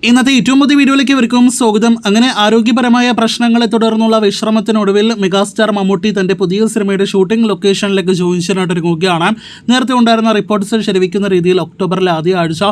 ഇന്നത്തെ ഏറ്റവും പുതിയ വീഡിയോയിലേക്ക് ഇവർക്കും സ്വാഗതം. അങ്ങനെ ആരോഗ്യപരമായ പ്രശ്നങ്ങളെ തുടർന്നുള്ള വിശ്രമത്തിനൊടുവിൽ മെഗാസ്റ്റാർ മമ്മൂട്ടി തന്റെ പുതിയ സിനിമയുടെ ഷൂട്ടിംഗ് ലൊക്കേഷനിലേക്ക് ജോയിൻ ചെയ്യാനായിട്ട് ഒരുങ്ങുകയാണ്. നേരത്തെ ഉണ്ടായിരുന്ന റിപ്പോർട്ട്സ് ശരിവയ്ക്കുന്ന രീതിയിൽ ഒക്ടോബറിലെ ആദ്യ ആഴ്ച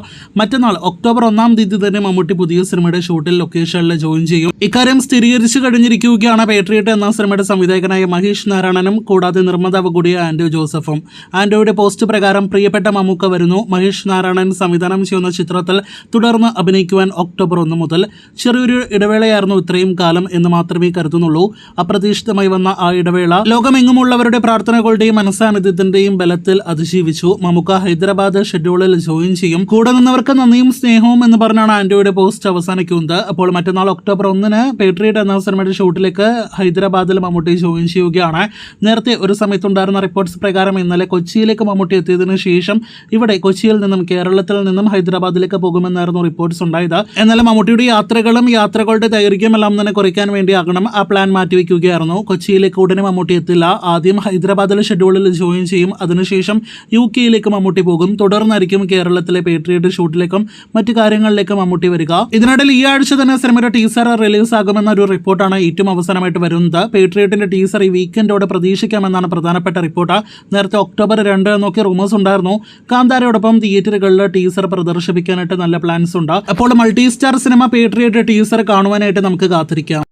മറ്റന്നാൾ ഒക്ടോബർ 1-ാം തീയതി തന്നെ മമ്മൂട്ടി പുതിയ സിനിമയുടെ ഷൂട്ടിംഗ് ലൊക്കേഷനിൽ ജോയിൻ ചെയ്യും. ഇക്കാര്യം സ്ഥിരീകരിച്ചു കഴിഞ്ഞിരിക്കുകയാണ് പേട്രിയറ്റ് എന്ന സിനിമയുടെ സംവിധായകനായ മഹേഷ് നാരായണനും കൂടാതെ നിർമ്മാതാവ് കൂടിയ ആൻഡ്രൂ ജോസഫും. ആൻഡ്രോയുടെ പോസ്റ്റ് പ്രകാരം പ്രിയപ്പെട്ട മമ്മൂക്ക വരുന്നു. മഹേഷ് നാരായണൻ സംവിധാനം ചെയ്യുന്ന ചിത്രത്തിൽ തുടർന്ന് അഭിനയിക്കുവാൻ ഒക്ടോബർ 1 മുതൽ. ചെറിയൊരു ഇടവേളയായിരുന്നു ഇത്രയും കാലം എന്ന് മാത്രമേ കരുതുന്നുള്ളൂ. അപ്രതീക്ഷിതമായി വന്ന ആ ഇടവേള ലോകമെങ്ങുമുള്ളവരുടെ പ്രാർത്ഥനകളുടെയും മനസ്സാന്നിധ്യത്തിന്റെയും ബലത്തിൽ അതിജീവിച്ചു. മമ്മൂക്ക ഹൈദരാബാദ് ഷെഡ്യൂളിൽ ജോയിൻ ചെയ്യും. കൂടെ നിന്നവർക്ക് നന്ദിയും സ്നേഹവും എന്ന് പറഞ്ഞാണ് ആൻഡ്രോയുടെ പോസ്റ്റ് അവസാനിക്കുന്നത്. അപ്പോൾ മറ്റന്നാൾ ഒക്ടോബർ 1-ന് പേട്രിയറ്റ് എന്ന സിനിമയുടെ ഷൂട്ടിലേക്ക് ഹൈദരാബാദിൽ മമ്മൂട്ടി ജോയിൻ ചെയ്യുകയാണ്. നേരത്തെ ഒരു സമയത്തുണ്ടായിരുന്ന റിപ്പോർട്ട്സ് പ്രകാരം ഇന്നലെ കൊച്ചിയിലേക്ക് മമ്മൂട്ടി എത്തിയതിനു ശേഷം ഇവിടെ കൊച്ചിയിൽ നിന്നും കേരളത്തിൽ നിന്നും ഹൈദരാബാദിലേക്ക് പോകുമെന്നായിരുന്നു റിപ്പോർട്ട്സ് ഉണ്ടായത്. എന്നാൽ മമ്മൂട്ടിയുടെ യാത്രകളുടെ ദൈർഘ്യമെല്ലാം തന്നെ കുറയ്ക്കാൻ വേണ്ടിയാകണം ആ പ്ലാൻ മാറ്റിവെക്കുകയായിരുന്നു. കൊച്ചിയിലേക്ക് ഉടനെ മമ്മൂട്ടി എത്തില്ല. ആദ്യം ഹൈദരാബാദിലെ ഷെഡ്യൂളിൽ ജോയിൻ ചെയ്യും. അതിനുശേഷം UK-യിലേക്ക് മമ്മൂട്ടി പോകും. തുടർന്നായിരിക്കും കേരളത്തിലെ പേട്രിയറ്റ് ഷൂട്ടിലേക്കും മറ്റു കാര്യങ്ങളിലേക്കും മമ്മൂട്ടി വരിക. ഇതിനിടയിൽ ഈ ആഴ്ച തന്നെ സിനിമയുടെ ടീസർ റിലീസ് ആകുമെന്ന ഒരു റിപ്പോർട്ടാണ് ഏറ്റവും അവസാനമായിട്ട് വരുന്നത്. പേട്രിയറ്റിന്റെ ടീസർ ഈ വീക്കെൻഡോടെ പ്രതീക്ഷിക്കാമെന്നാണ് പ്രധാനപ്പെട്ട റിപ്പോർട്ട്. നേരത്തെ ഒക്ടോബർ 2 എന്നൊക്കെ റൂമേഴ്സ് ഉണ്ടായിരുന്നു. കാന്താരയോടൊപ്പം തിയേറ്ററുകളിൽ ടീസർ പ്രദർശിപ്പിക്കാനായിട്ട് നല്ല പ്ലാൻസ് ഉണ്ട്. അപ്പോൾ multi star cinema patriot teaser കാണുവാനായിട്ട് നമുക്ക് കാത്തിരിക്കാം.